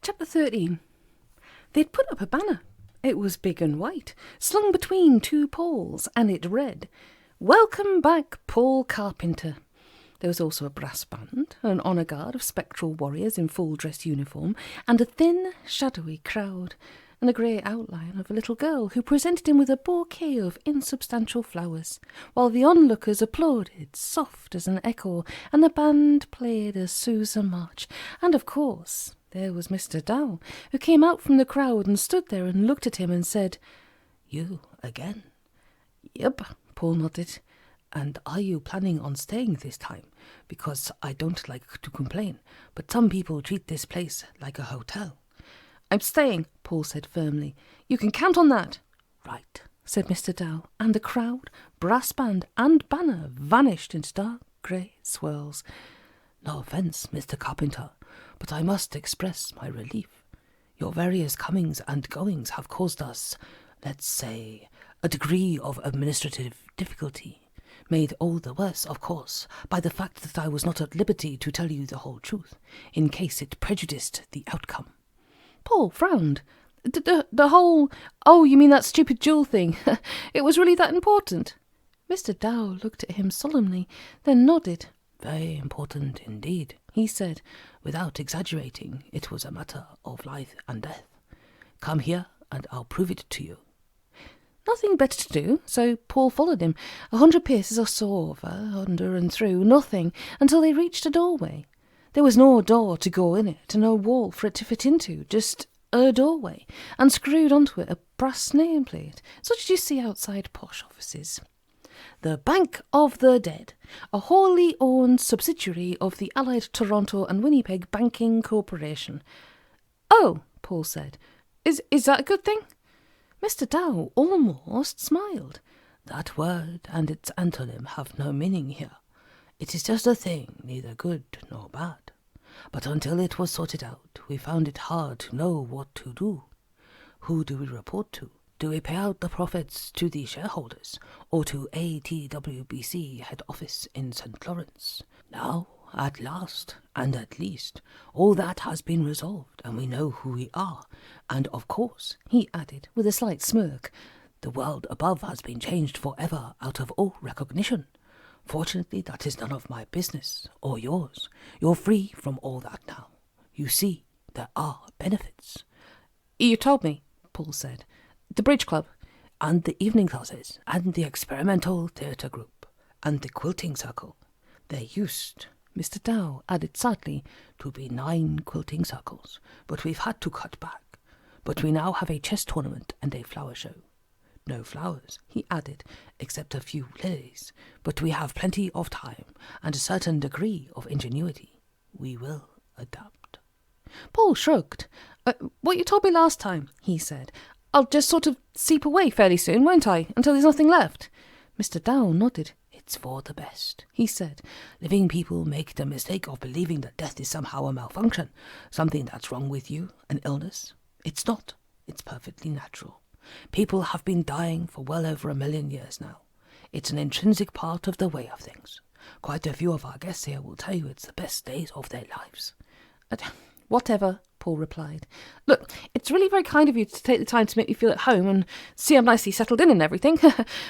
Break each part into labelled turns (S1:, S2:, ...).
S1: Chapter 13. They'd put up a banner. It was big and white, slung between two poles, and it read, "Welcome back, Paul Carpenter." There was also a brass band, an honour guard of spectral warriors in full dress uniform, and a thin, shadowy crowd, and a grey outline of a little girl who presented him with a bouquet of insubstantial flowers, while the onlookers applauded, soft as an echo, and the band played a Sousa march, and of course there was Mr. Dow, who came out from the crowd and stood there and looked at him and said, "You again?" "Yep," Paul nodded. "And are you planning on staying this time? Because I don't like to complain, but some people treat this place like a hotel." "I'm staying," Paul said firmly. "You can count on that." "Right," said Mr. Dow, and the crowd, brass band and banner vanished into dark grey swirls. "No offence, Mr. Carpenter, but I must express my relief. Your various comings and goings have caused us, let's say, a degree of administrative difficulty, made all the worse, of course, by the fact that I was not at liberty to tell you the whole truth, in case it prejudiced the outcome." Paul frowned. The whole... "Oh, you mean that stupid jewel thing? It was really that important?" Mr. Dow looked at him solemnly, then nodded. "Very important indeed," he said. "Without exaggerating, it was a matter of life and death. Come here, and I'll prove it to you." Nothing better to do, so Paul followed him. 100 paces or so over, under and through, nothing, until they reached a doorway. There was no door to go in it, and no wall for it to fit into, just a doorway, and screwed onto it a brass nameplate, such as you see outside posh offices. "The Bank of the Dead, a wholly owned subsidiary of the Allied Toronto and Winnipeg Banking Corporation." "Oh," Paul said. Is that a good thing?" Mr. Dow almost smiled. "That word and its antonym have no meaning here. It is just a thing, neither good nor bad. But until it was sorted out, we found it hard to know what to do. Who do we report to? Do we pay out the profits to the shareholders, or to ATWBC head office in St. Lawrence? Now, at last, and at least, all that has been resolved, and we know who we are. And of course," he added, with a slight smirk, "the world above has been changed forever out of all recognition. Fortunately, that is none of my business, or yours. You're free from all that now. You see, there are benefits." "You told me," Paul said. "The bridge club." "And the evening classes, and the experimental theatre group, and the quilting circle. There used," Mr. Dow added sadly, "to be 9 quilting circles, but we've had to cut back. But we now have a chess tournament and a flower show. No flowers," he added, "except a few lilies, but we have plenty of time and a certain degree of ingenuity. We will adapt." Paul shrugged. "What you told me last time," he said. "I'll just sort of seep away fairly soon, won't I, until there's nothing left?" Mr. Dow nodded. "It's for the best," he said. "Living people make the mistake of believing that death is somehow a malfunction, something that's wrong with you, an illness. It's not. It's perfectly natural. People have been dying for well over 1 million years now. It's an intrinsic part of the way of things. Quite a few of our guests here will tell you it's the best days of their lives." "Whatever," Paul replied. "Look, it's really very kind of you to take the time to make me feel at home and see I'm nicely settled in and everything.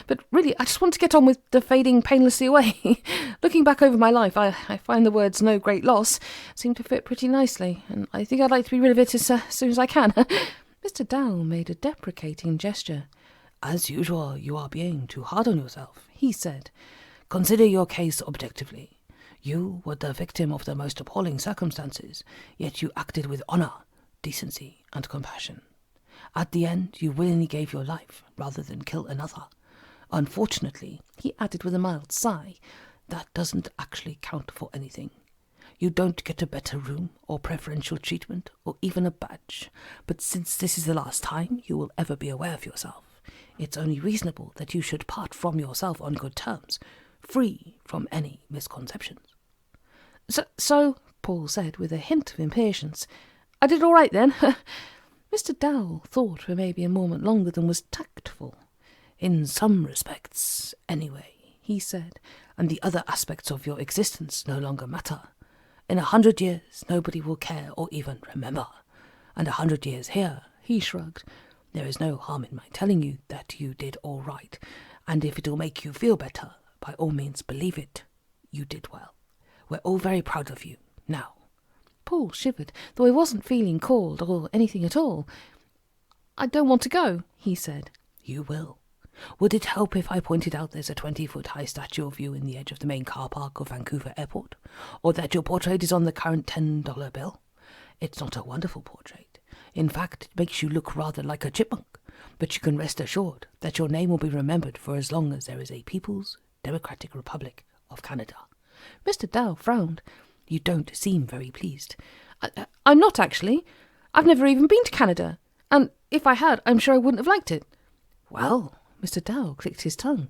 S1: But really, I just want to get on with the fading painlessly away. Looking back over my life, I find the words 'no great loss' seem to fit pretty nicely, and I think I'd like to be rid of it as soon as I can." Mr. Dow made a deprecating gesture. "As usual, you are being too hard on yourself," he said. "Consider your case objectively. You were the victim of the most appalling circumstances, yet you acted with honour, decency, and compassion. At the end, you willingly gave your life, rather than kill another. Unfortunately," he added with a mild sigh, "that doesn't actually count for anything. You don't get a better room, or preferential treatment, or even a badge. But since this is the last time you will ever be aware of yourself, it's only reasonable that you should part from yourself on good terms, free from any misconceptions." So, Paul said with a hint of impatience, "I did all right then?" Mr. Dow thought for maybe a moment longer than was tactful. "In some respects, anyway," he said, "and the other aspects of your existence no longer matter. In 100 years, nobody will care or even remember.
S2: and 100 years here, he shrugged. There is no harm in my telling you that you did all right, and if it'll make you feel better, by all means believe it. You did well. We're all very proud of you. Now.
S1: Paul shivered, though he wasn't feeling cold or anything at all. I don't want to go, he said.
S2: You will. Would it help if I pointed out there's a 20-foot high statue of you in the edge of the main car park of Vancouver Airport? Or that your portrait is on the current $10 bill? It's not a wonderful portrait. In fact, it makes you look rather like a chipmunk. But you can rest assured that your name will be remembered for as long as there is a People's Democratic Republic of Canada.
S1: Mr. Dow frowned.
S2: You don't seem very pleased.
S1: I'm not, actually. I've never even been to Canada. And if I had, I'm sure I wouldn't have liked it.
S2: Well, Mr. Dow clicked his tongue.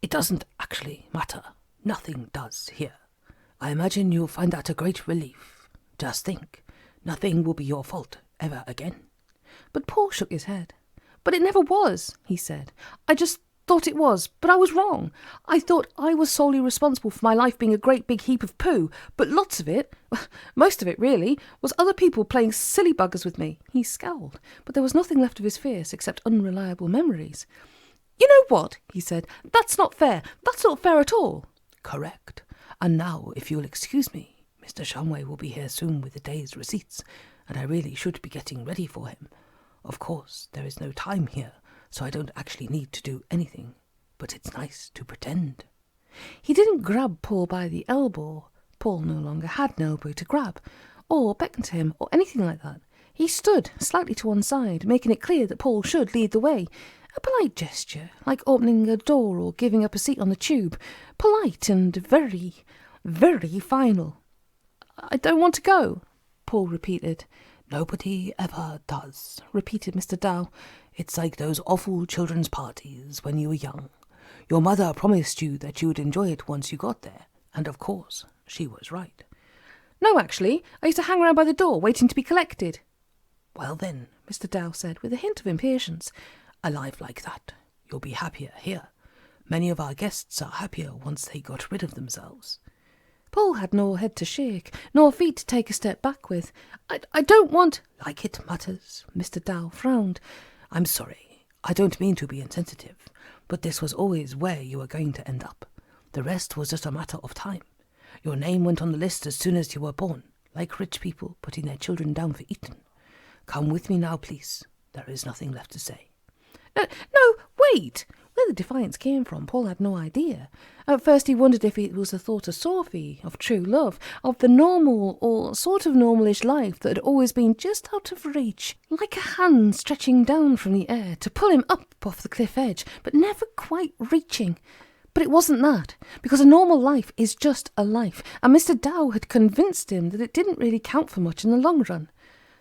S2: It doesn't actually matter. Nothing does here. I imagine you'll find that a great relief. Just think, nothing will be your fault ever again.
S1: But Paul shook his head. But it never was, he said. I just thought it was, but I was wrong. I thought I was solely responsible for my life being a great big heap of poo, but lots of it, most of it really, was other people playing silly buggers with me. He scowled, but there was nothing left of his face except unreliable memories. You know what, he said, that's not fair. That's not fair at all.
S2: Correct. And now, if you'll excuse me, Mr. Shumway will be here soon with the day's receipts, and I really should be getting ready for him. Of course, there is no time here, so I don't actually need to do anything, but it's nice to pretend.
S1: He didn't grab Paul by the elbow. Paul no longer had an elbow to grab, or beckon to him, or anything like that. He stood slightly to one side, making it clear that Paul should lead the way. A polite gesture, like opening a door or giving up a seat on the tube. Polite and very, very final. I don't want to go, Paul repeated.
S2: Nobody ever does, repeated Mr. Dow. It's like those awful children's parties when you were young. Your mother promised you that you would enjoy it once you got there, and of course, she was right.
S1: No, actually, I used to hang around by the door, waiting to be collected.
S2: Well then, Mr. Dow said, with a hint of impatience, a life like that, you'll be happier here. Many of our guests are happier once they got rid of themselves.
S1: Paul had no head to shake, nor feet to take a step back with. I don't want...
S2: Like it matters, Mr. Dow frowned. I'm sorry, I don't mean to be insensitive, but this was always where you were going to end up. The rest was just a matter of time. Your name went on the list as soon as you were born, like rich people putting their children down for eating. Come with me now, please. There is nothing left to say.
S1: No, wait! Where the defiance came from, Paul had no idea. At first he wondered if it was the thought of Sophie, of true love, of the normal or sort of normalish life that had always been just out of reach, like a hand stretching down from the air to pull him up off the cliff edge, but never quite reaching. But it wasn't that, because a normal life is just a life, and Mr. Dow had convinced him that it didn't really count for much in the long run.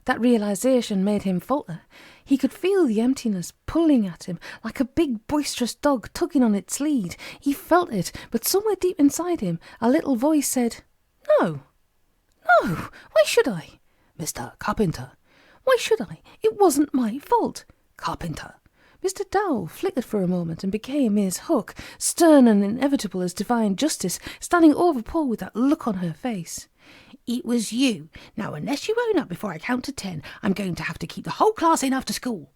S1: That realisation made him falter. He could feel the emptiness pulling at him, like a big boisterous dog tugging on its lead. He felt it, but somewhere deep inside him, a little voice said, No, why should I?
S2: Mr. Carpenter.
S1: Why should I? It wasn't my fault.
S2: Carpenter.
S1: Mr. Dow flickered for a moment and became his Hook, stern and inevitable as divine justice, standing over Paul with that look on her face. It was you. Now, unless you own up before I count to 10, I'm going to have to keep the whole class in after school.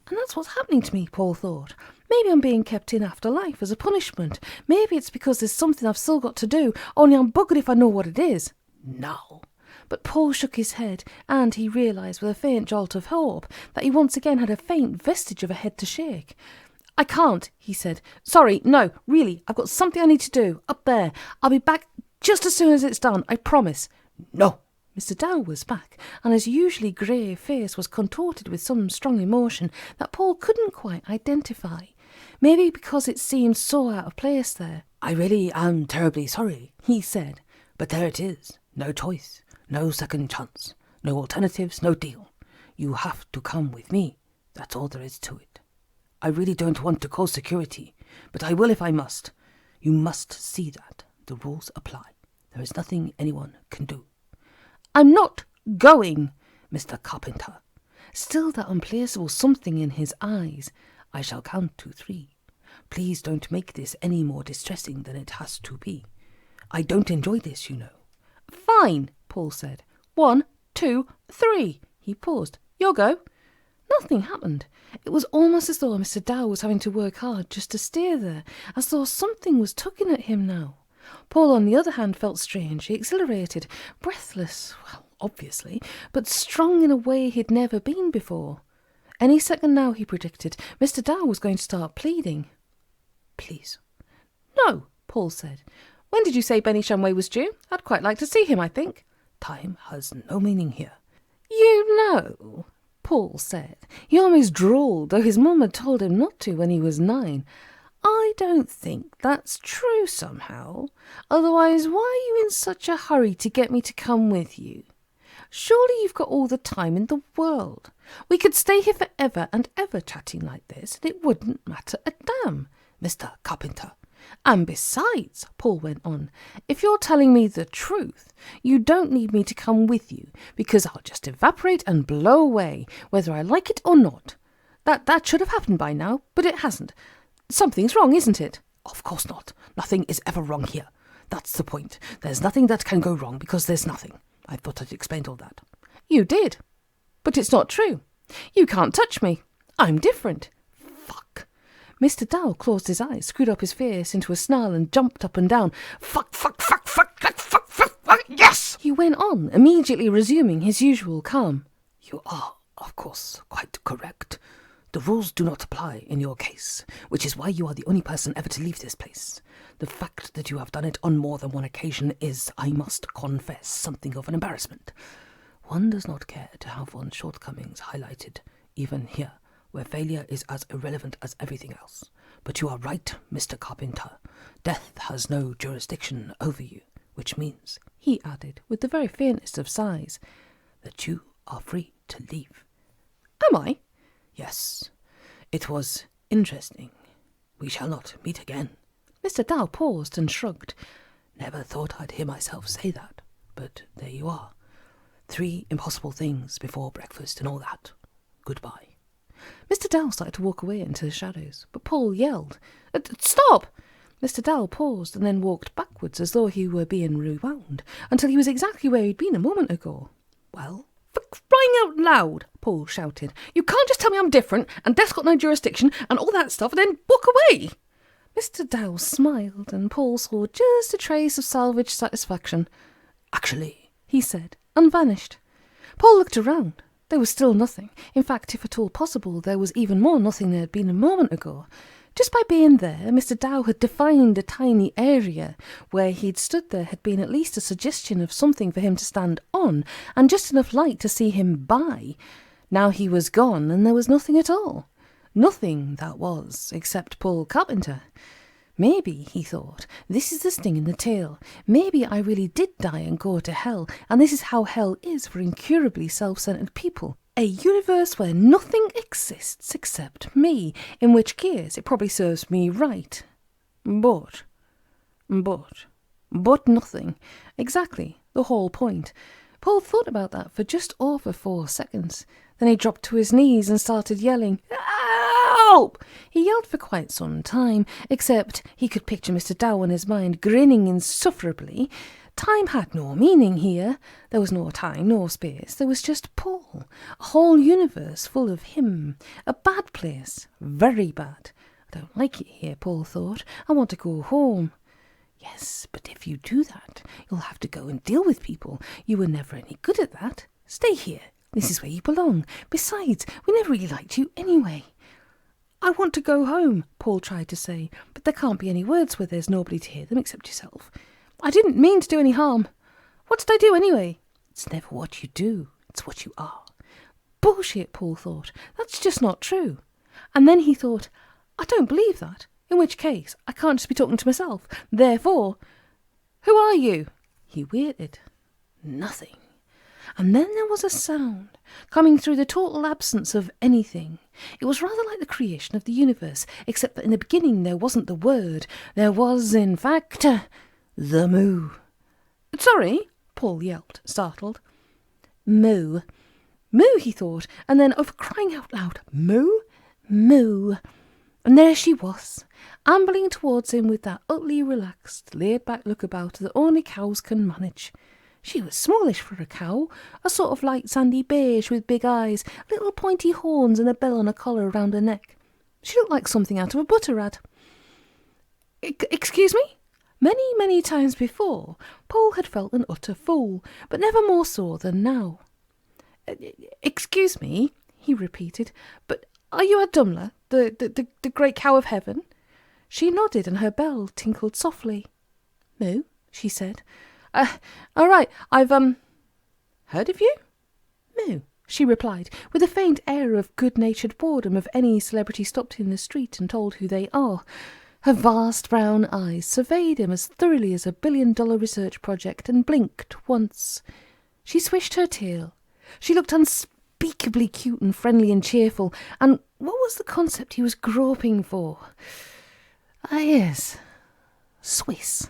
S1: And that's what's happening to me, Paul thought. Maybe I'm being kept in after life as a punishment. Maybe it's because there's something I've still got to do, only I'm buggered if I know what it is.
S2: No.
S1: But Paul shook his head, and he realised with a faint jolt of hope that he once again had a faint vestige of a head to shake. I can't, he said. Sorry, no, really, I've got something I need to do, up there. I'll be back just as soon as it's done, I promise.
S2: No.
S1: Mr. Dow was back, and his usually grey face was contorted with some strong emotion that Paul couldn't quite identify. Maybe because it seemed so out of place there.
S2: I really am terribly sorry, he said, but there it is. No choice, no second chance, no alternatives, no deal. You have to come with me. That's all there is to it. I really don't want to call security, but I will if I must. You must see that. The rules apply. There is nothing anyone can do.
S1: I'm not going,
S2: Mr. Carpenter.
S1: Still that unplaceable something in his eyes.
S2: I shall count to 3. Please don't make this any more distressing than it has to be. I don't enjoy this, you know.
S1: Fine, Paul said. 1, 2, 3. He paused. Your go. Nothing happened. It was almost as though Mr. Dow was having to work hard just to stay there, as though something was tugging at him now. Paul, on the other hand, felt strangely exhilarated, breathless, well, obviously, but strong in a way he'd never been before. Any second now, he predicted, Mr. Dow was going to start pleading. Please. No, Paul said. When did you say Benny Shamway was due? I'd quite like to see him, I think.
S2: Time has no meaning here.
S1: You know, Paul said. He almost drawled, though his mum had told him not to when he was 9. I don't think that's true somehow. Otherwise, why are you in such a hurry to get me to come with you? Surely you've got all the time in the world. We could stay here forever and ever chatting like this, and it wouldn't matter a damn.
S2: Mr. Carpenter.
S1: And besides, Paul went on, if you're telling me the truth, you don't need me to come with you, because I'll just evaporate and blow away, whether I like it or not. That should have happened by now, but it hasn't. Something's wrong, isn't it?
S2: Of course not. Nothing is ever wrong here. That's the point. There's nothing that can go wrong because there's nothing. I thought I'd explained all that.
S1: You did. But it's not true. You can't touch me. I'm different.
S2: Fuck.
S1: Mr. Dow closed his eyes, screwed up his face into a snarl and jumped up and down.
S2: Fuck, fuck, fuck, fuck, fuck, fuck, fuck, fuck, yes!
S1: He went on, immediately resuming his usual calm.
S2: You are, of course, quite correct. The rules do not apply in your case, which is why you are the only person ever to leave this place. The fact that you have done it on more than one occasion is, I must confess, something of an embarrassment. One does not care to have one's shortcomings highlighted, even here, where failure is as irrelevant as everything else. But you are right, Mr. Carpenter. Death has no jurisdiction over you, which means, he added, with the very faintest of sighs, that you are free to leave.
S1: Am I?
S2: Yes. It was interesting. We shall not meet again.
S1: Mr. Dow paused and shrugged.
S2: Never thought I'd hear myself say that, but there you are. 3 impossible things before breakfast and all that. Goodbye.
S1: Mr. Dow started to walk away into the shadows, but Paul yelled, Stop! Mr. Dow paused and then walked backwards as though he were being rewound, until he was exactly where he'd been a moment ago.
S2: Well?
S1: For crying out loud, Paul shouted. You can't just tell me I'm different, and death's got no jurisdiction, and all that stuff, and then walk away! Mr. Dow smiled, and Paul saw just a trace of salvage satisfaction.
S2: Actually,
S1: he said, and vanished. Paul looked around. There was still nothing. In fact, if at all possible, there was even more nothing there had been a moment ago. Just by being there, Mr. Dow had defined a tiny area. Where he'd stood there had been at least a suggestion of something for him to stand on, and just enough light to see him by. Now he was gone, and there was nothing at all. Nothing, that was, except Paul Carpenter. Maybe, he thought, this is the sting in the tail. Maybe I really did die and go to hell, and this is how hell is for incurably self-centered people. A universe where nothing exists except me, in which case it probably serves me right. But nothing. Exactly, the whole point. Paul thought about that for just over 4 seconds. Then he dropped to his knees and started yelling, Help! He yelled for quite some time, except he could picture Mr. Dow in his mind, grinning insufferably. Time had no meaning here. There was no time, no space. There was just Paul. A whole universe full of him. A bad place. Very bad. I don't like it here, Paul thought. I want to go home. Yes, but if you do that, you'll have to go and deal with people. You were never any good at that. Stay here. This is where you belong. Besides, we never really liked you anyway. I want to go home, Paul tried to say, but there can't be any words where there's nobody to hear them except yourself. I didn't mean to do any harm. What did I do anyway?
S2: It's never what you do, it's what you are.
S1: Bullshit, Paul thought. That's just not true. And then he thought, I don't believe that. In which case, I can't just be talking to myself. Therefore, who are you? He waited. Nothing. And then there was a sound, coming through the total absence of anything. It was rather like the creation of the universe, except that in the beginning there wasn't the word. There was, in fact, the moo. Sorry, Paul yelped, startled. Moo. Moo, he thought, and then over crying out loud, moo? Moo. And there she was, ambling towards him with that utterly relaxed, laid-back look about her that only cows can manage. She was smallish for a cow, a sort of light sandy beige with big eyes, little pointy horns and a bell on a collar around her neck. She looked like something out of a butter ad. Excuse me? Many times before, Paul had felt an utter fool, but never more so than now. Excuse me, he repeated, but are you a Dumler, the great cow of heaven? She nodded and her bell tinkled softly. Moo, she said. All right, I've, heard of you? Moo, she replied, with a faint air of good-natured boredom of any celebrity stopped in the street and told who they are. Her vast brown eyes surveyed him as thoroughly as a billion-dollar research project and blinked once. She swished her tail. She looked unspeakably cute and friendly and cheerful, and what was the concept he was groping for? Ah, yes, Swiss.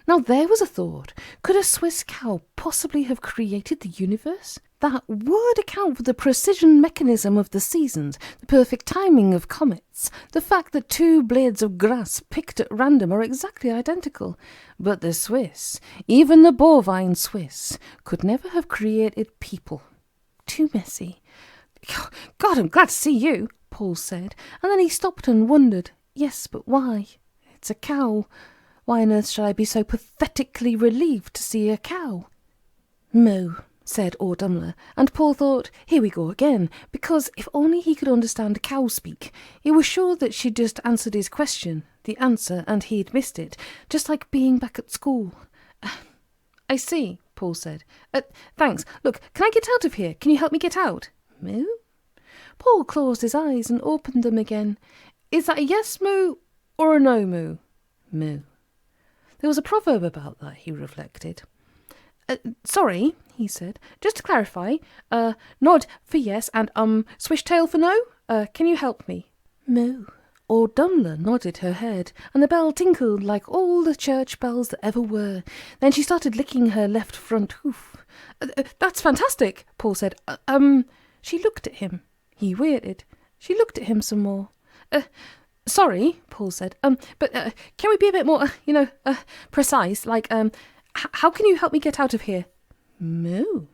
S1: Now there was a thought. Could a Swiss cow possibly have created the universe? That would account for the precision mechanism of the seasons, the perfect timing of comets, the fact that two blades of grass picked at random are exactly identical. But the Swiss, even the bovine Swiss, could never have created people. Too messy. God, I'm glad to see you, Paul said, and then he stopped and wondered. Yes, but why? It's a cow. Why on earth should I be so pathetically relieved to see a cow? Moo, said Ordumler, and Paul thought, here we go again, because if only he could understand cow speak, he was sure that she'd just answered his question, the answer, and he'd missed it, just like being back at school. I see, Paul said. Thanks. Look, can I get out of here? Can you help me get out? Moo? Paul closed his eyes and opened them again. Is that a yes, Moo, or a no, Moo? Moo. There was a proverb about that, he reflected. Sorry, he said. Just to clarify, nod for yes and swish tail for no? Can you help me? Moo. Ordumler nodded her head, and the bell tinkled like all the church bells that ever were. Then she started licking her left front hoof. That's fantastic, Paul said. She looked at him. He waited. She looked at him some more. Sorry, Paul said, but can we be a bit more, precise? Like, how can you help me get out of here? Moo.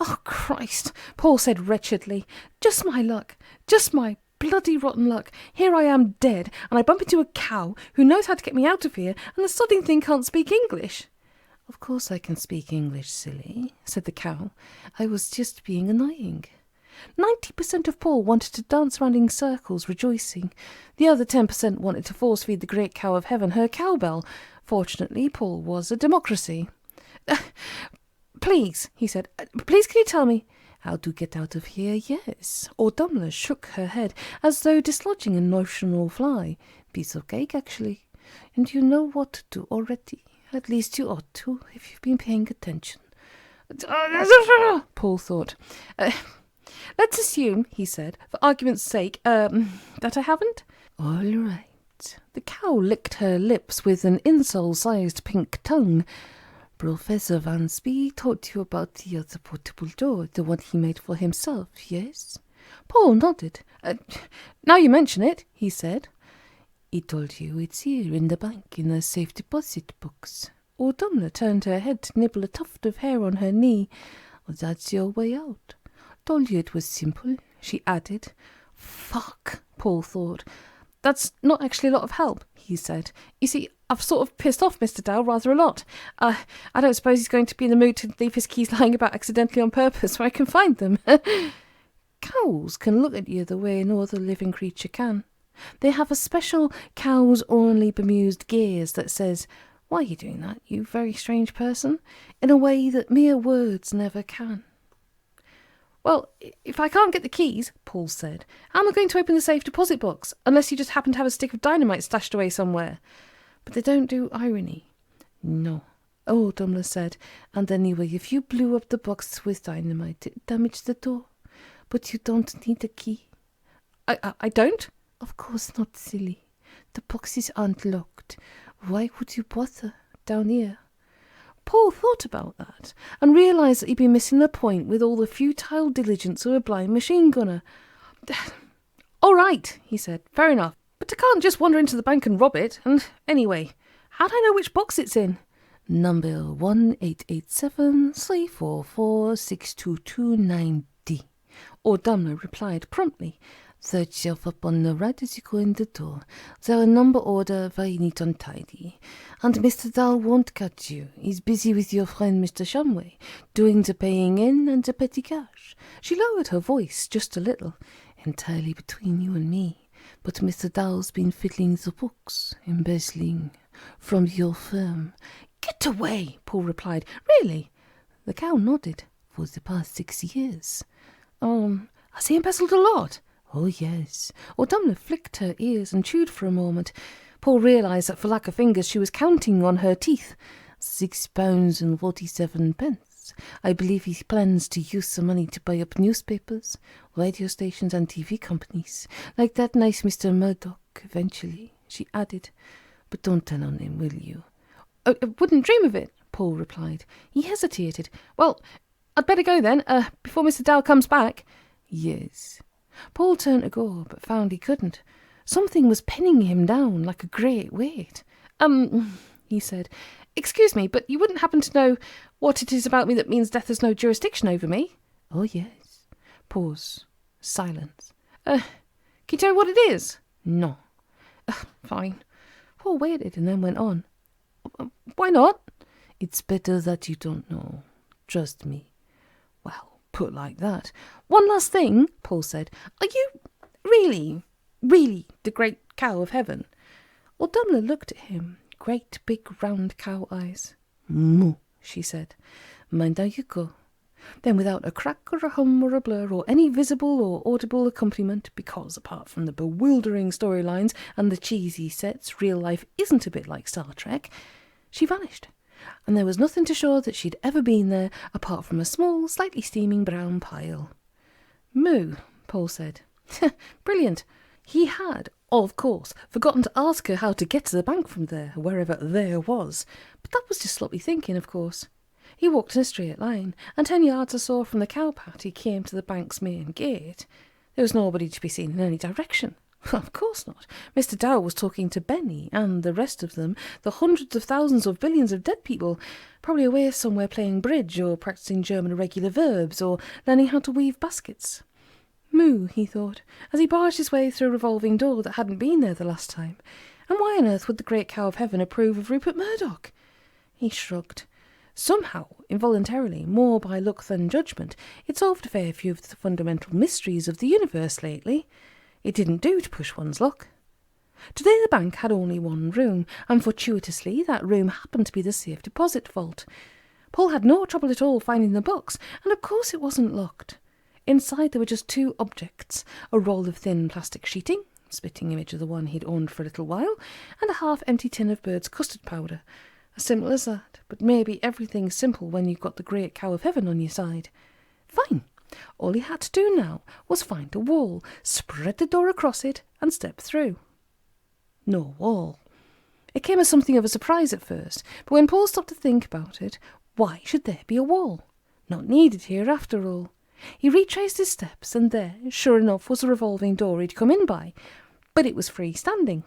S1: Oh, Christ, Paul said wretchedly. Just my luck. Just my bloody rotten luck. Here I am dead, and I bump into a cow who knows how to get me out of here, and the sodding thing can't speak English. Of course I can speak English, silly, said the cow. I was just being annoying. 90% of Paul wanted to dance around in circles, rejoicing. The other 10% wanted to force-feed the great cow of heaven her cowbell. Fortunately, Paul was a democracy. Please, he said, please can you tell me how to get out of here? Yes. Ordumler shook her head, as though dislodging a notional fly. Piece of cake, actually. And you know what to do already. At least you ought to, if you've been paying attention. Paul thought. Let's assume, he said, for argument's sake, that I haven't. All right. The cow licked her lips with an insole-sized pink tongue. Professor Vansby taught you about the other portable door, the one he made for himself, yes? Paul nodded. Now you mention it, he said. He told you it's here in the bank in a safe deposit box. Ordumler turned her head to nibble a tuft of hair on her knee. That's your way out. Told you it was simple, she added. Fuck, Paul thought. That's not actually a lot of help, he said. You see, I've sort of pissed off Mr. Dow rather a lot. I don't suppose he's going to be in the mood to leave his keys lying about accidentally on purpose where I can find them. Cows can look at you the way no other living creature can. They have a special cows-only bemused gaze that says, "Why are you doing that, you very strange person?" in a way that mere words never can. Well, if I can't get the keys, Paul said, how am I going to open the safe deposit box, unless you just happen to have a stick of dynamite stashed away somewhere? But they don't do irony. No, Ordumler said, and anyway, if you blew up the box with dynamite, it damaged the door. But you don't need a key. I don't? Of course not, silly. The boxes aren't locked. Why would you bother down here? Paul thought about that, and realised that he'd been missing the point with all the futile diligence of a blind machine gunner. All right, he said, fair enough. But I can't just wander into the bank and rob it, and anyway, how do I know which box it's in?
S2: Number 1887-344-6229D.
S1: O'Donnell replied promptly.
S2: Third shelf up on the right as you go in the door. There a number order, very neat and tidy. And Mr. Dahl won't catch you. He's busy with your friend Mr. Shumway, doing the paying in and the petty cash.
S1: She lowered her voice just a little.
S2: Entirely between you and me. But Mr. Dahl's been fiddling the books, embezzling from your firm.
S1: Get away, Paul replied. Really?
S2: The cow nodded. For the past 6 years.
S1: Has he embezzled a lot?
S2: Oh, yes.
S1: O'Donnell flicked her ears and chewed for a moment. Paul realised that for lack of fingers she was counting on her teeth.
S2: £6.47. I believe he plans to use the money to buy up newspapers, radio stations and TV companies, like that nice Mr. Murdoch, eventually, she added. But don't tell on him, will you?
S1: I wouldn't dream of it, Paul replied. He hesitated. Well, I'd better go then, before Mr. Dahl comes back.
S2: Yes.
S1: Paul turned to go, but found he couldn't. Something was pinning him down like a great weight. He said, excuse me, but you wouldn't happen to know what it is about me that means death has no jurisdiction over me?
S2: Oh, yes.
S1: Pause. Silence. Can you tell me what it is?
S2: No.
S1: Fine. Paul waited and then went on. Why not?
S2: It's better that you don't know. Trust me.
S1: Well, put like that. One last thing, Paul said. Are you really the great cow of heaven? O'Donnell looked at him, great big round cow eyes.
S2: Moo,
S1: she said.
S2: Mind how you go.
S1: Then without a crack or a hum or a blur or any visible or audible accompaniment, because apart from the bewildering storylines and the cheesy sets, real life isn't a bit like Star Trek, she vanished. And there was nothing to show that she'd ever been there apart from a small, slightly steaming brown pile. Moo, Paul said. Brilliant. He had, of course, forgotten to ask her how to get to the bank from there, wherever there was. But that was just sloppy thinking, of course. He walked in a straight line, and 10 yards or so from the cow-pat he came to the bank's main gate. There was nobody to be seen in any direction. Of course not. Mr. Dow was talking to Benny and the rest of them, the hundreds of thousands of billions of dead people, probably away somewhere playing bridge or practising German irregular verbs or learning how to weave baskets. Moo, he thought, as he barged his way through a revolving door that hadn't been there the last time. And why on earth would the great cow of heaven approve of Rupert Murdoch? He shrugged. Somehow, involuntarily, more by luck than judgment, it solved a fair few of the fundamental mysteries of the universe lately. It didn't do to push one's luck. Today the bank had only one room, and fortuitously that room happened to be the safe deposit vault. Paul had no trouble at all finding the box, and of course it wasn't locked. Inside there were just two objects, a roll of thin plastic sheeting, spitting image of the one he'd owned for a little while, and a half-empty tin of Bird's custard powder. As simple as that, but maybe everything's simple when you've got the great cow of heaven on your side. Fine. All he had to do now was find a wall, spread the door across it, and step through. No wall. It came as something of a surprise at first, but when Paul stopped to think about it, why should there be a wall? Not needed here, after all. He retraced his steps, and there, sure enough, was a revolving door he'd come in by, but it was freestanding.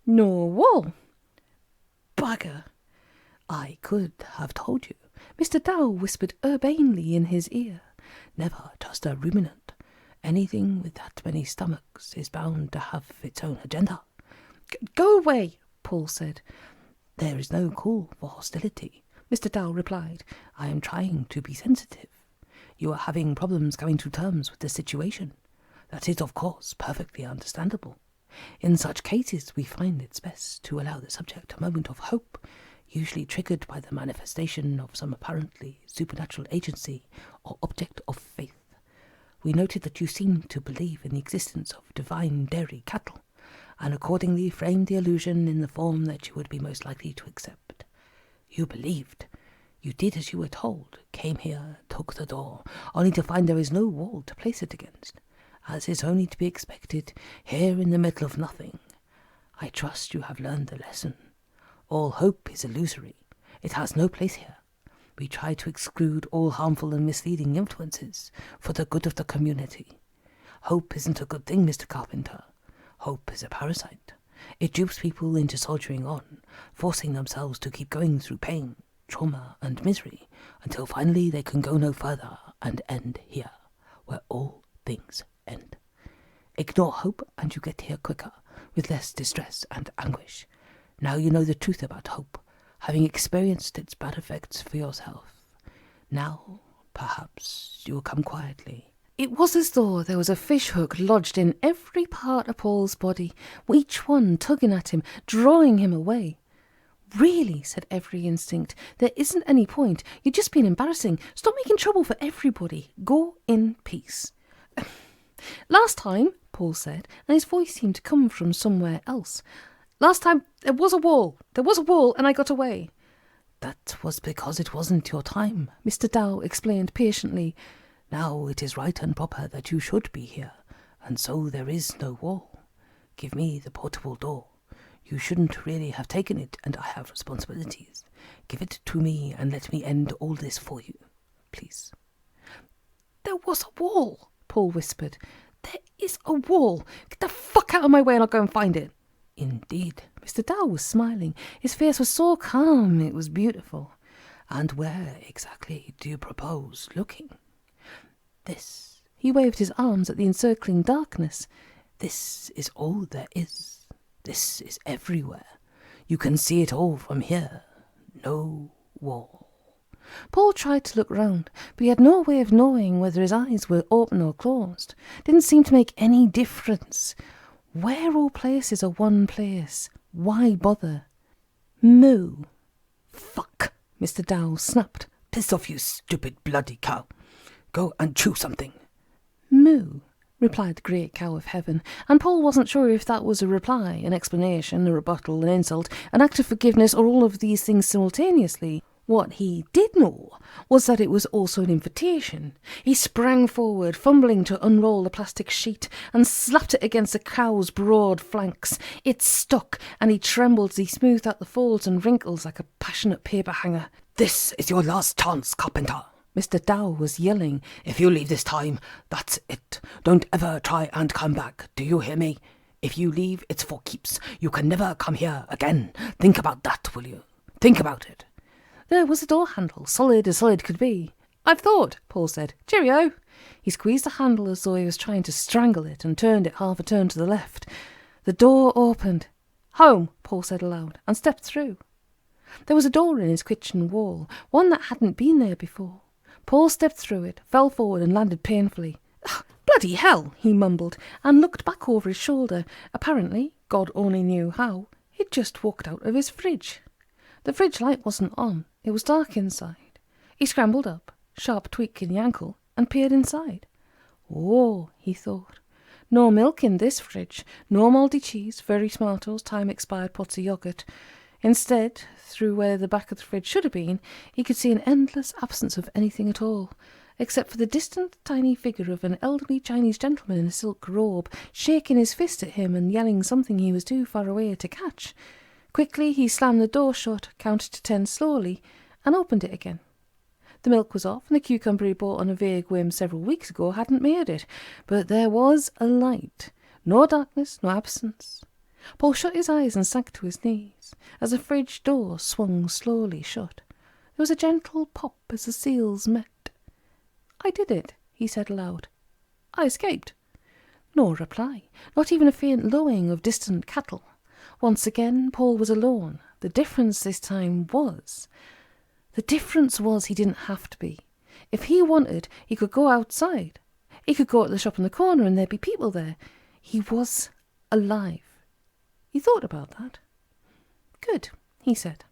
S1: No wall. Bugger.
S2: I could have told you,
S1: Mr. Dow whispered urbanely in his ear.
S2: Never trust a ruminant. Anything with that many stomachs is bound to have its own agenda.
S1: Go away, Paul said.
S2: There is no call for hostility,
S1: Mr. Dow replied.
S2: I am trying to be sensitive. You are having problems coming to terms with the situation. That is, of course, perfectly understandable. In such cases, we find it's best to allow the subject a moment of hope, usually triggered by the manifestation of some apparently supernatural agency or object of faith. We noted that you seemed to believe in the existence of divine dairy cattle, and accordingly framed the illusion in the form that you would be most likely to accept. You believed. You did as you were told, came here, took the door, only to find there is no wall to place it against, as is only to be expected here in the middle of nothing. I trust you have learned the lesson. All hope is illusory. It has no place here. We try to exclude all harmful and misleading influences for the good of the community. Hope isn't a good thing, Mr. Carpenter. Hope is a parasite. It dupes people into soldiering on, forcing themselves to keep going through pain. trauma and misery, until finally they can go no further and end here, where all things end. Ignore hope and you get here quicker, with less distress and anguish. Now you know the truth about hope, having experienced its bad effects for yourself. Now, perhaps, you will come quietly.
S1: It was as though there was a fishhook lodged in every part of Paul's body, each one tugging at him, drawing him away. Really, said every instinct, there isn't any point. You're just being embarrassing. Stop making trouble for everybody. Go in peace. Last time, Paul said, and his voice seemed to come from somewhere else. Last time, there was a wall. There was a wall, and I got away.
S2: That was because it wasn't your time, Mr. Dow explained patiently. Now it is right and proper that you should be here, and so there is no wall. Give me the portable door. You shouldn't really have taken it, and I have responsibilities. Give it to me and let me end all this for you, please.
S1: There was a wall, Paul whispered. There is a wall. Get the fuck out of my way and I'll go and find it.
S2: Indeed.
S1: Mr. Dow was smiling. His face was so calm, it was beautiful.
S2: And where exactly do you propose looking?
S1: This. He waved his arms at the encircling darkness.
S2: This is all there is. This is everywhere. You can see it all from here. No wall.
S1: Paul tried to look round, but he had no way of knowing whether his eyes were open or closed. Didn't seem to make any difference. Where all places are one place? Why bother? Moo.
S2: Fuck, Mr. Dow snapped. Piss off, you stupid bloody cow. Go and chew something.
S1: Moo, replied the great cow of heaven, and Paul wasn't sure if that was a reply, an explanation, a rebuttal, an insult, an act of forgiveness, or all of these things simultaneously. What he did know was that it was also an invitation. He sprang forward, fumbling to unroll the plastic sheet, and slapped it against the cow's broad flanks. It stuck, and he trembled as he smoothed out the folds and wrinkles like a passionate paper hanger.
S2: This is your last chance, Carpenter.
S1: Mr. Dow was yelling.
S2: If you leave this time, that's it. Don't ever try and come back. Do you hear me? If you leave, it's for keeps. You can never come here again. Think about that, will you? Think about it.
S1: There was a door handle, solid as solid could be. I've thought, Paul said. Cheerio. He squeezed the handle as though he was trying to strangle it and turned it half a turn to the left. The door opened. Home, Paul said aloud, and stepped through. There was a door in his kitchen wall, one that hadn't been there before. Paul stepped through it, fell forward and landed painfully. Bloody hell, he mumbled, and looked back over his shoulder. Apparently, God only knew how, he'd just walked out of his fridge. The fridge light wasn't on. It was dark inside. He scrambled up, sharp tweak in the ankle, and peered inside. Oh, he thought. No milk in this fridge, no mouldy cheese, furry tomatoes, time-expired pots of yoghurt. Instead, through where the back of the fridge should have been, he could see an endless absence of anything at all, except for the distant, tiny figure of an elderly Chinese gentleman in a silk robe, shaking his fist at him and yelling something he was too far away to catch. Quickly he slammed the door shut, counted to 10 slowly, and opened it again. The milk was off, and the cucumber he bought on a vague whim several weeks ago hadn't made it, but there was a light. No darkness, no absence. Paul shut his eyes and sank to his knees, as the fridge door swung slowly shut. There was a gentle pop as the seals met. I did it, he said aloud. I escaped. No reply, not even a faint lowing of distant cattle. Once again, Paul was alone. The difference this time was... The difference was he didn't have to be. If he wanted, he could go outside. He could go to the shop in the corner and there'd be people there. He was alive. He thought about that. Good, he said.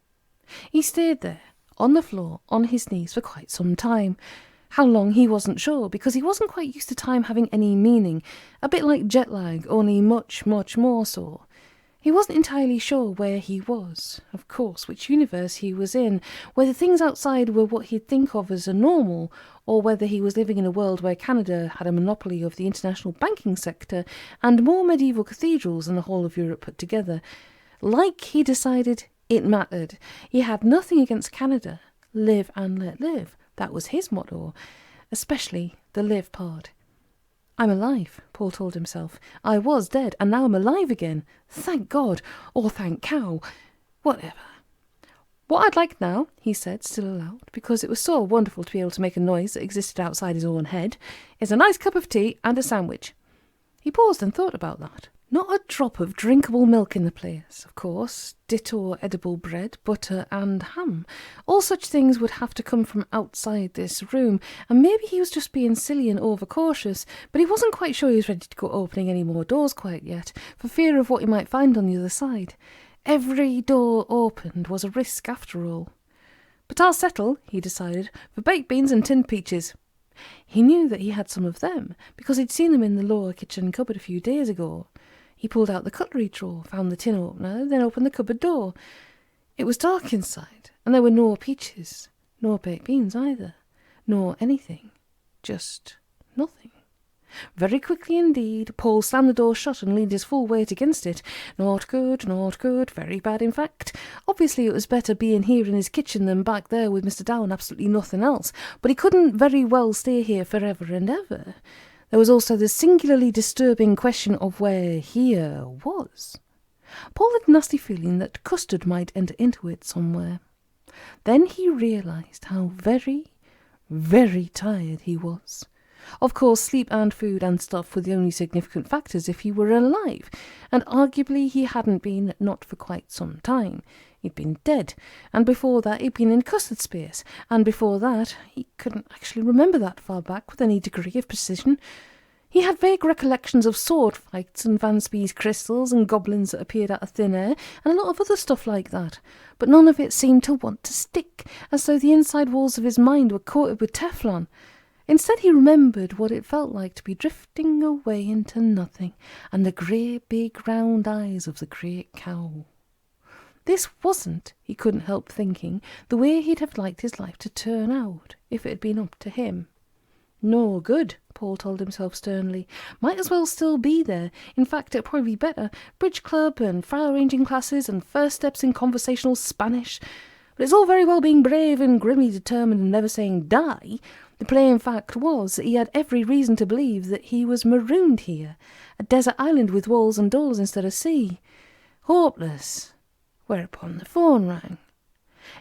S1: He stayed there, on the floor, on his knees for quite some time. How long he wasn't sure, because he wasn't quite used to time having any meaning. A bit like jet lag, only much, much more so. He wasn't entirely sure where he was, of course, which universe he was in, whether things outside were what he'd think of as a normal, or whether he was living in a world where Canada had a monopoly of the international banking sector and more medieval cathedrals than the whole of Europe put together. Like he decided, it mattered. He had nothing against Canada. Live and let live. That was his motto, especially the live part. I'm alive, Paul told himself. I was dead, and now I'm alive again. Thank God, or thank cow. Whatever. "What I'd like now," he said, still aloud, because it was so wonderful to be able to make a noise that existed outside his own head, "is a nice cup of tea and a sandwich." He paused and thought about that. Not a drop of drinkable milk in the place, of course. Ditto edible bread, butter and ham. All such things would have to come from outside this room, and maybe he was just being silly and overcautious, but he wasn't quite sure he was ready to go opening any more doors quite yet, for fear of what he might find on the other side. Every door opened was a risk after all. "But I'll settle," he decided, "for baked beans and tinned peaches." He knew that he had some of them, because he'd seen them in the lower kitchen cupboard a few days ago. He pulled out the cutlery drawer, found the tin opener, then opened the cupboard door. It was dark inside, and there were no peaches, no baked beans either, nor anything, just nothing. Very quickly indeed, Paul slammed the door shut and leaned his full weight against it. Not good, very bad in fact. Obviously it was better being here in his kitchen than back there with Mr. Dow and absolutely nothing else, but he couldn't very well stay here forever and ever. There was also the singularly disturbing question of where here was. Paul had a nasty feeling that Custard might enter into it somewhere. Then he realised how very, very tired he was. Of course, sleep and food and stuff were the only significant factors if he were alive, and arguably he hadn't been not for quite some time. He'd been dead, and before that he'd been in Custard space, and before that he couldn't actually remember that far back with any degree of precision. He had vague recollections of sword fights and Vansby's crystals and goblins that appeared out of thin air and a lot of other stuff like that, but none of it seemed to want to stick, as though the inside walls of his mind were coated with Teflon. Instead he remembered what it felt like to be drifting away into nothing, and the great big round eyes of the great cow. This wasn't, he couldn't help thinking, the way he'd have liked his life to turn out, if it had been up to him. No good, Paul told himself sternly. Might as well still be there. In fact, it'd probably be better. Bridge club and fire arranging classes and first steps in conversational Spanish. But it's all very well being brave and grimly determined and never saying die. The plain fact was that he had every reason to believe that he was marooned here, a desert island with walls and doors instead of sea. Hopeless. Whereupon the phone rang.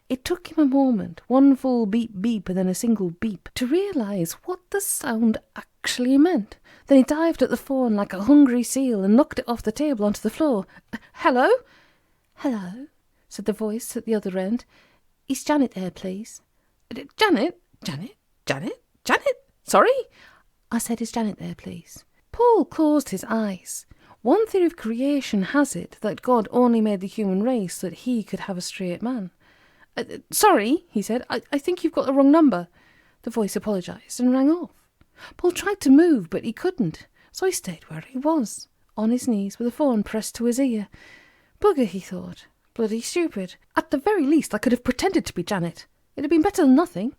S1: It took him a moment, one full beep-beep and then a single beep, to realise what the sound actually meant. Then he dived at the phone like a hungry seal and knocked it off the table onto the floor. "Hello?" "Hello," said the voice at the other end. "Is Janet there, please?" Janet? Sorry?" "I said, is Janet there, please?" Paul closed his eyes. One theory of creation has it that God only made the human race so that he could have a straight man. "Sorry," he said, I think you've got the wrong number." The voice apologised and rang off. Paul tried to move, but he couldn't, so he stayed where he was, on his knees with the phone pressed to his ear. Bugger, he thought. Bloody stupid. At the very least, I could have pretended to be Janet. It'd have been better than nothing.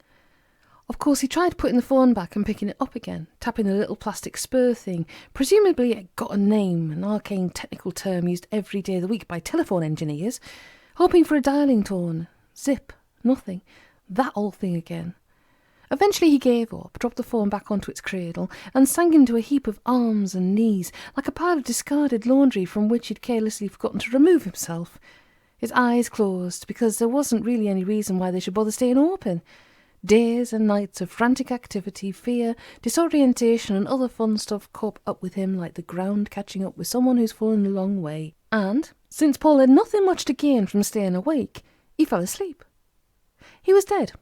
S1: Of course, he tried putting the phone back and picking it up again, tapping the little plastic spur thing. Presumably it got a name, an arcane technical term used every day of the week by telephone engineers, hoping for a dialing tone. Zip. Nothing. That old thing again. Eventually he gave up, dropped the phone back onto its cradle, and sank into a heap of arms and knees, like a pile of discarded laundry from which he'd carelessly forgotten to remove himself. His eyes closed, because there wasn't really any reason why they should bother staying open. Days and nights of frantic activity, fear, disorientation and other fun stuff caught up with him like the ground catching up with someone who's fallen a long way. And, since Paul had nothing much to gain from staying awake, he fell asleep. He was dead.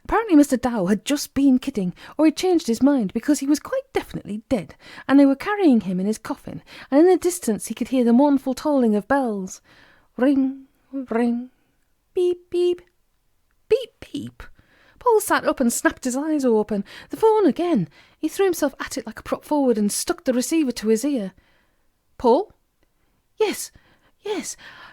S1: Apparently Mr. Dow had just been kidding, or he'd changed his mind, because he was quite definitely dead, and they were carrying him in his coffin, and in the distance he could hear the mournful tolling of bells. Ring, ring, beep, beep, beep, beep. Paul sat up and snapped his eyes open. The phone again. He threw himself at it like a prop forward and stuck the receiver to his ear. "Paul?" Yes.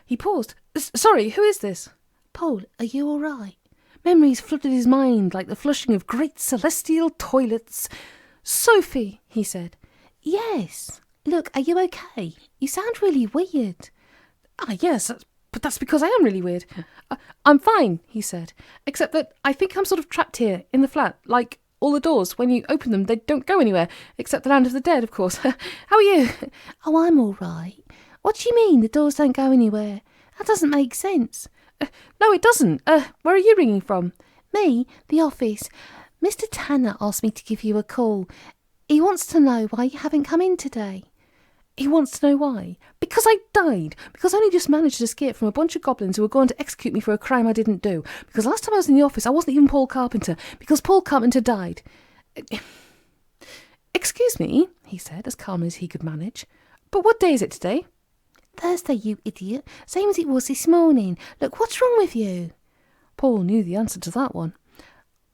S1: He paused. "Sorry, who is this?" "Paul, are you all right?" Memories flooded his mind like the flushing of great celestial toilets. "Sophie," he said. "Yes. Look, are you okay? You sound really weird." Yes, but that's because I am really weird." "I'm fine," he said, "except that I think I'm sort of trapped here, in the flat, like all the doors. When you open them, they don't go anywhere, except the land of the dead, of course. How are you?" "Oh, I'm all right. What do you mean, the doors don't go anywhere? That doesn't make sense." No, it doesn't. Where are you ringing from?
S2: Me? The office. Mr. Tanner asked me to give you a call. He wants to know why you haven't come in today.
S1: He wants to know why. Because I died. Because I only just managed to escape from a bunch of goblins who were going to execute me for a crime I didn't do. Because last time I was in the office, I wasn't even Paul Carpenter. Because Paul Carpenter died. Excuse me, he said, as calmly as he could manage. But what day is it today?
S2: Thursday, you idiot. Same as it was this morning. Look, what's wrong with you?
S1: Paul knew the answer to that one.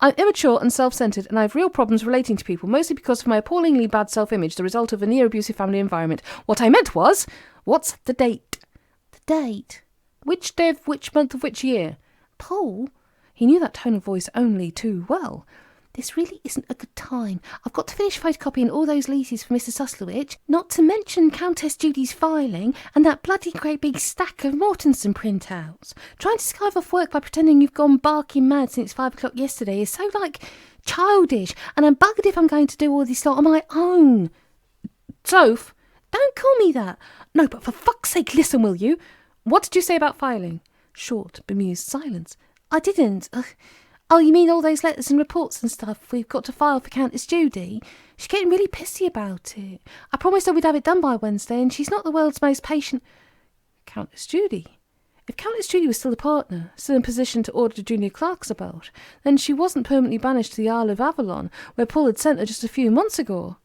S1: I'm immature and self-centred, and I have real problems relating to people, mostly because of my appallingly bad self-image, the result of a near-abusive family environment. What I meant was, what's the date?
S2: The date?
S1: Which day of which month of which year?
S2: Paul?
S1: He knew that tone of voice only too well.
S2: This really isn't a good time. I've got to finish photocopying all those leases for Mr. Suslowich, not to mention Countess Judy's filing and that bloody great big stack of Mortensen printouts. Trying to skive off work by pretending you've gone barking mad since 5 o'clock yesterday is so, childish, and I'm buggered if I'm going to do all this lot on my own.
S1: Soph,
S2: don't call me that.
S1: No, but for fuck's sake, listen, will you? What did you say about filing? Short, bemused silence.
S2: I didn't. Oh, you mean all those letters and reports and stuff we've got to file for Countess Judy? She's getting really pissy about it. I promised her we'd have it done by Wednesday, and she's not the world's most patient...
S1: Countess Judy? If Countess Judy was still a partner, still in position to order junior clerks about, then she wasn't permanently banished to the Isle of Avalon, where Paul had sent her just a few months ago.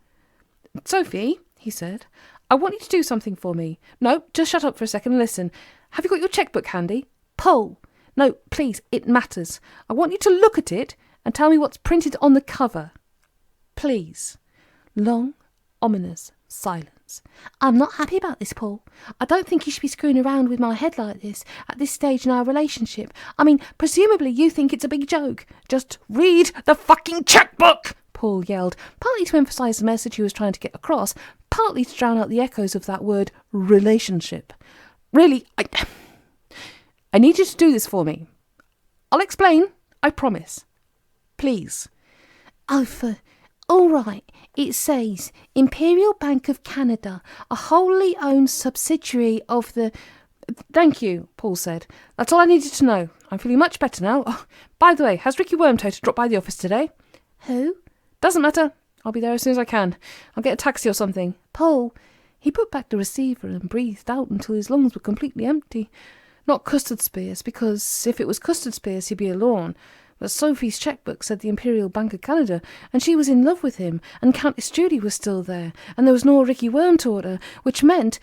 S1: Sophie, he said, I want you to do something for me. No, just shut up for a second and listen. Have you got your chequebook handy?
S2: Paul!
S1: No, please, it matters. I want you to look at it and tell me what's printed on the cover. Please. Long, ominous silence.
S2: I'm not happy about this, Paul. I don't think you should be screwing around with my head like this at this stage in our relationship. I mean, presumably you think it's a big joke.
S1: Just read the fucking chequebook, Paul yelled, partly to emphasise the message he was trying to get across, partly to drown out the echoes of that word relationship. Really, I need you to do this for me. I'll explain, I promise. Please.
S2: All right. It says, Imperial Bank of Canada, a wholly owned subsidiary of the...
S1: Thank you, Paul said. That's all I needed to know. I'm feeling much better now. Oh, by the way, has Ricky Wormtoe dropped by the office today?
S2: Who?
S1: Doesn't matter. I'll be there as soon as I can. I'll get a taxi or something.
S2: Paul.
S1: He put back the receiver and breathed out until his lungs were completely empty. Not Custard Spears, because if it was Custard Spears, he'd be alone. But Sophie's chequebook said the Imperial Bank of Canada, and she was in love with him, and Countess Judy was still there, and there was no Ricky Wormtoe, which meant...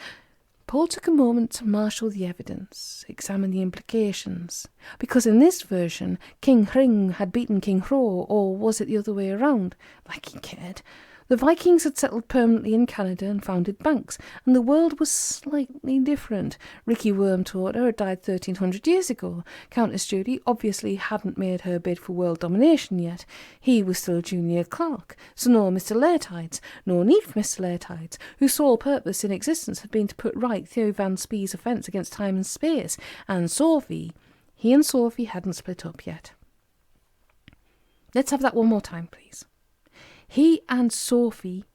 S1: Paul took a moment to marshal the evidence, examine the implications, because in this version, King Hring had beaten King Hro, or was it the other way around? Like he cared. The Vikings had settled permanently in Canada and founded banks, and the world was slightly different. Ricky Wormtoe had died 1,300 years ago. Countess Judy obviously hadn't made her bid for world domination yet. He was still a junior clerk, so no Mr. Leertides, no need for Mr. Leertides, whose sole purpose in existence had been to put right Theo Van Spee's offence against time and space. And Sophie, he and Sophie hadn't split up yet. Let's have that one more time, please. He and Sophie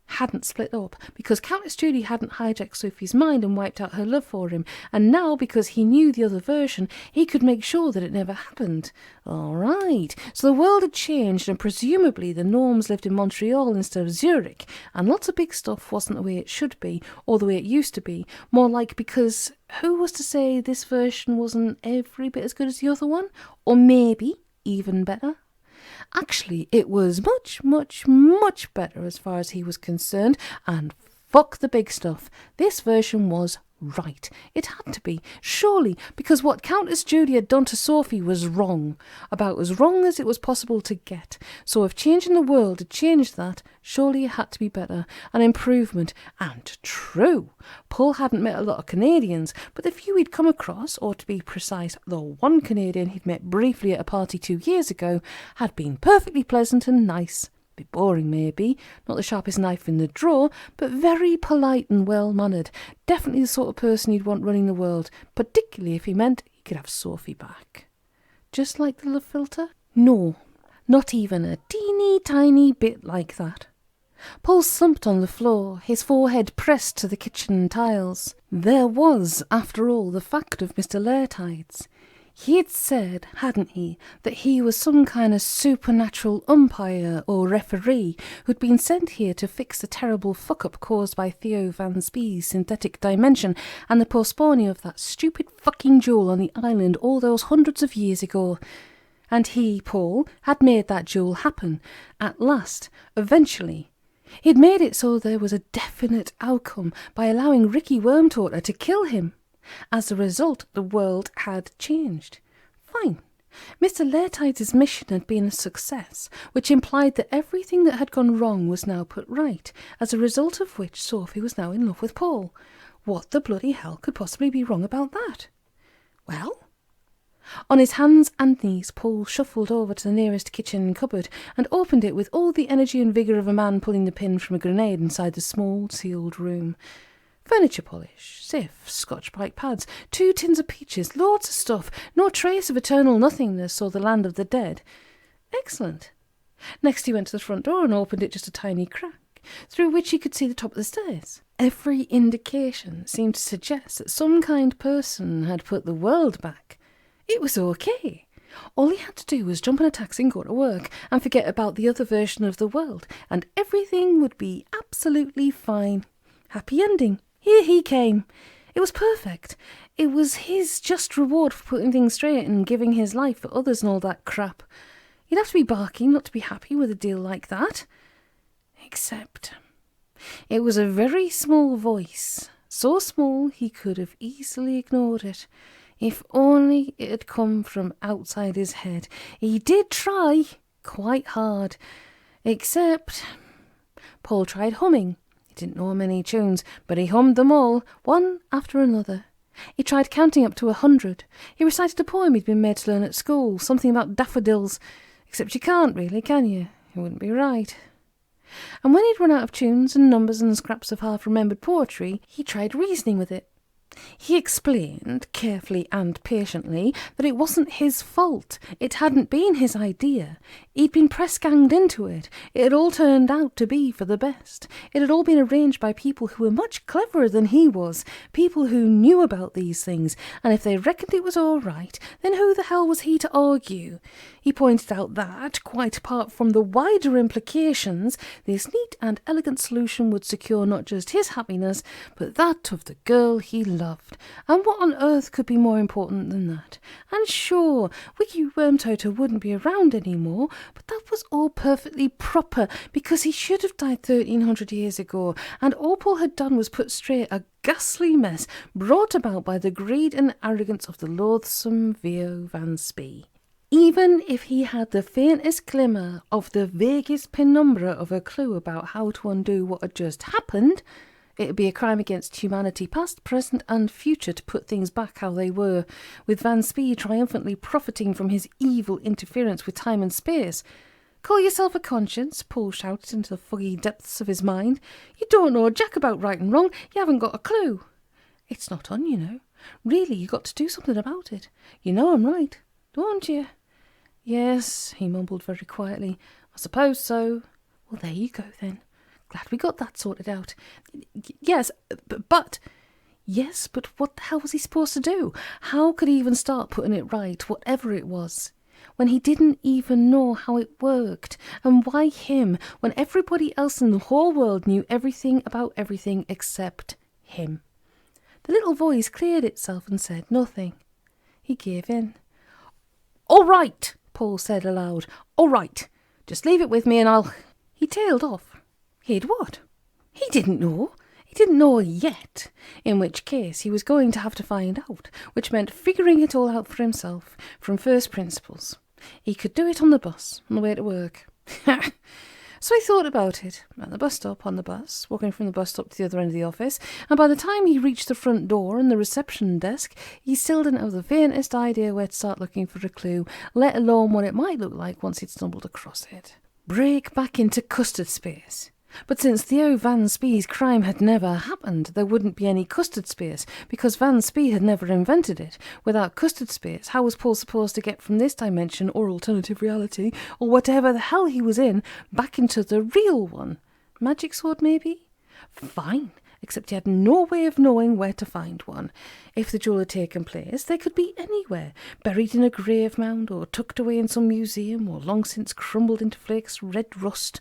S1: hadn't split up because Countess Judy hadn't hijacked Sophie's mind and wiped out her love for him, and now, because he knew the other version, he could make sure that it never happened. All right, so the world had changed, and presumably the Gnomes lived in Montreal instead of Zurich, and lots of big stuff wasn't the way it should be, or the way it used to be, more like because who was to say this version wasn't every bit as good as the other one? Or maybe even better? Actually, it was much, much, much better as far as he was concerned, and fuck the big stuff. This version was right. It had to be, surely, because what Countess Judy had done to Sophie was wrong, about as wrong as it was possible to get. So if changing the world had changed that, surely it had to be better, an improvement, and true. Paul hadn't met a lot of Canadians, but the few he'd come across, or to be precise, the one Canadian he'd met briefly at a party 2 years ago, had been perfectly pleasant and nice. Bit boring, maybe, not the sharpest knife in the drawer, but very polite and well-mannered. Definitely the sort of person you'd want running the world, particularly if he meant he could have Sophie back. Just like the love filter? No, not even a teeny tiny bit like that. Paul slumped on the floor, his forehead pressed to the kitchen tiles. There was, after all, the fact of Mr. Lairtide's. He'd said, hadn't he, that he was some kind of supernatural umpire or referee who'd been sent here to fix the terrible fuck-up caused by Theo Van Spee's synthetic dimension and the postponing of that stupid fucking duel on the island all those hundreds of years ago. And he, Paul, had made that duel happen, at last, eventually. He'd made it so there was a definite outcome by allowing Ricky Wormtorter to kill him. As a result, the world had changed. Fine. Mr. Lairtide's mission had been a success, which implied that everything that had gone wrong was now put right, as a result of which Sophie was now in love with Paul. What the bloody hell could possibly be wrong about that? Well? On his hands and knees, Paul shuffled over to the nearest kitchen cupboard and opened it with all the energy and vigour of a man pulling the pin from a grenade inside the small, sealed room. Furniture polish, sifts, Scotch-Brite pads, 2 tins of peaches, loads of stuff, no trace of eternal nothingness or the land of the dead. Excellent. Next he went to the front door and opened it just a tiny crack, through which he could see the top of the stairs. Every indication seemed to suggest that some kind person had put the world back. It was okay. All he had to do was jump in a taxi and go to work and forget about the other version of the world, and everything would be absolutely fine. Happy ending. Here he came. It was perfect. It was his just reward for putting things straight and giving his life for others and all that crap. You'd have to be barking not to be happy with a deal like that. Except it was a very small voice, so small he could have easily ignored it. If only it had come from outside his head. He did try, quite hard. Except Paul tried humming. He didn't know many tunes, but he hummed them all, one after another. He tried counting up to 100. He recited a poem he'd been made to learn at school, something about daffodils. Except you can't really, can you? It wouldn't be right. And when he'd run out of tunes and numbers and scraps of half-remembered poetry, he tried reasoning with it. He explained, carefully and patiently, that it wasn't his fault. It hadn't been his idea. He'd been press-ganged into it. It had all turned out to be for the best. It had all been arranged by people who were much cleverer than he was, people who knew about these things, and if they reckoned it was all right, then who the hell was he to argue? He pointed out that, quite apart from the wider implications, this neat and elegant solution would secure not just his happiness, but that of the girl he loved. And what on earth could be more important than that? And sure, Wiki Wormtoter wouldn't be around anymore, but that was all perfectly proper, because he should have died 1300 years ago, and all Paul had done was put straight a ghastly mess brought about by the greed and arrogance of the loathsome Theo Van Spee. Even if he had the faintest glimmer of the vaguest penumbra of a clue about how to undo what had just happened, it would be a crime against humanity past, present and future to put things back how they were, with Van Spee triumphantly profiting from his evil interference with time and space. Call yourself a conscience, Paul shouted into the foggy depths of his mind. You don't know jack about right and wrong, you haven't got a clue. It's not on, you know. Really, you got to do something about it. You know I'm right, don't you? Yes, he mumbled very quietly. I suppose so. Well, there you go then. Glad we got that sorted out. Yes, but... Yes, but what the hell was he supposed to do? How could he even start putting it right, whatever it was, when he didn't even know how it worked? And why him, when everybody else in the whole world knew everything about everything except him? The little voice cleared itself and said nothing. He gave in. All right, Paul said aloud. All right. Just leave it with me and I'll... He tailed off. He'd what? He didn't know. He didn't know yet, in which case he was going to have to find out, which meant figuring it all out for himself, from first principles. He could do it on the bus, on the way to work. So he thought about it, at the bus stop, on the bus, walking from the bus stop to the other end of the office, and by the time he reached the front door and the reception desk, he still didn't have the faintest idea where to start looking for a clue, let alone what it might look like once he'd stumbled across it. Break back into Custard space. But since Theo Van Spee's crime had never happened, there wouldn't be any Custard space, because Van Spee had never invented it. Without Custard space, how was Paul supposed to get from this dimension, or alternative reality, or whatever the hell he was in, back into the real one? Magic sword, maybe? Fine, except he had no way of knowing where to find one. If the duel had taken place, they could be anywhere, buried in a grave mound, or tucked away in some museum, or long since crumbled into flakes red rust.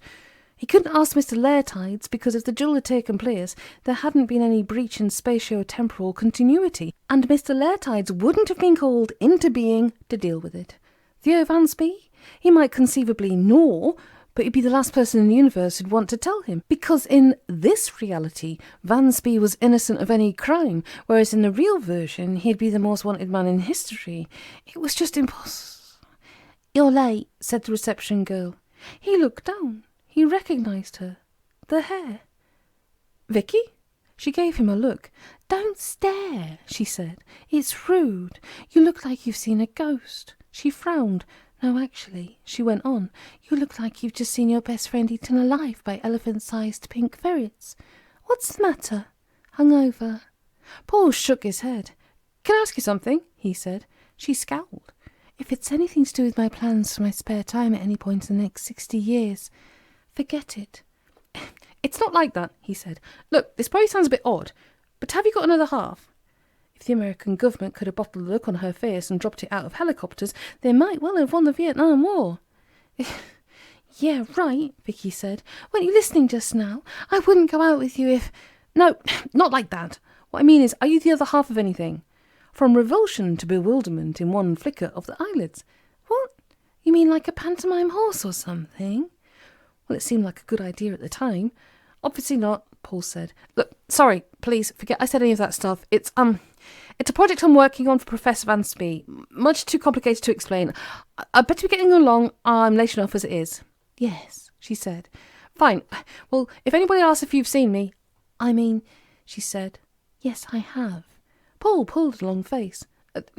S1: He couldn't ask Mr. Lairtides, because if the duel had taken place, there hadn't been any breach in spatio-temporal continuity, and Mr. Lairtides wouldn't have been called into being to deal with it. Theo Vansby? He might conceivably know, but he'd be the last person in the universe who'd want to tell him, because in this reality, Vansby was innocent of any crime, whereas in the real version, he'd be the most wanted man in history. It was just impossible. "You're late," said the reception girl. He looked down. He recognised her. The hair. "Vicky?" She gave him a look. "Don't stare," she said. "It's rude. You look like you've seen a ghost." She frowned. "No, actually," she went on, "you look like you've just seen your best friend eaten alive by elephant-sized pink ferrets. What's the matter? Hungover?" Paul shook his head. "Can I ask you something?" he said. She scowled. "If it's anything to do with my plans for my spare time at any point in the next 60 years, forget it." "It's not like that," he said. "Look, this probably sounds a bit odd, but have you got another half?" If the American government could have bottled the look on her face and dropped it out of helicopters, they might well have won the Vietnam War. "Yeah, right," Vicky said. "Weren't you listening just now? I wouldn't go out with you if—" "No, not like that. What I mean is, are you the other half of anything?" From revulsion to bewilderment in one flicker of the eyelids. "What? You mean like a pantomime horse or something?" Well, it seemed like a good idea at the time. "Obviously not," Paul said. "Look, sorry, please, forget I said any of that stuff. It's a project I'm working on for Professor Vansby. Much too complicated to explain. I better be getting along. I'm late enough as it is." "Yes," she said. "Fine. Well, if anybody asks if you've seen me—" "I mean," she said, "yes, I have." Paul pulled a long face.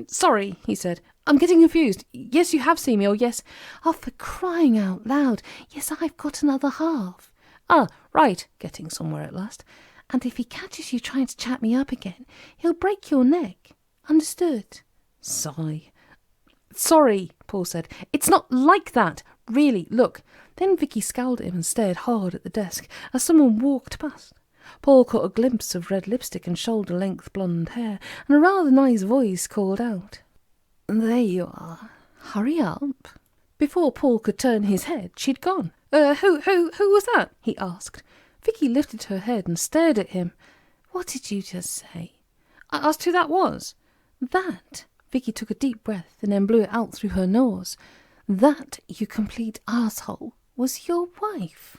S1: "Sorry," he said. "I'm getting confused. Yes, you have seen me, or yes—" "Oh, for crying out loud. Yes, I've got another half." "Ah, right," getting somewhere at last. "And if he catches you trying to chat me up again, he'll break your neck. Understood?" Sigh. "Sorry," Paul said. "It's not like that. Really, look." Then Vicky scowled at him and stared hard at the desk as someone walked past. Paul caught a glimpse of red lipstick and shoulder-length blonde hair, and a rather nice voice called out, "There you are. Hurry up." Before Paul could turn his head, she'd gone. Who was that?" he asked. Vicky lifted her head and stared at him. "What did you just say?" "I asked who that was." "That," Vicky took a deep breath and then blew it out through her nose, "that, you complete arsehole, was your wife."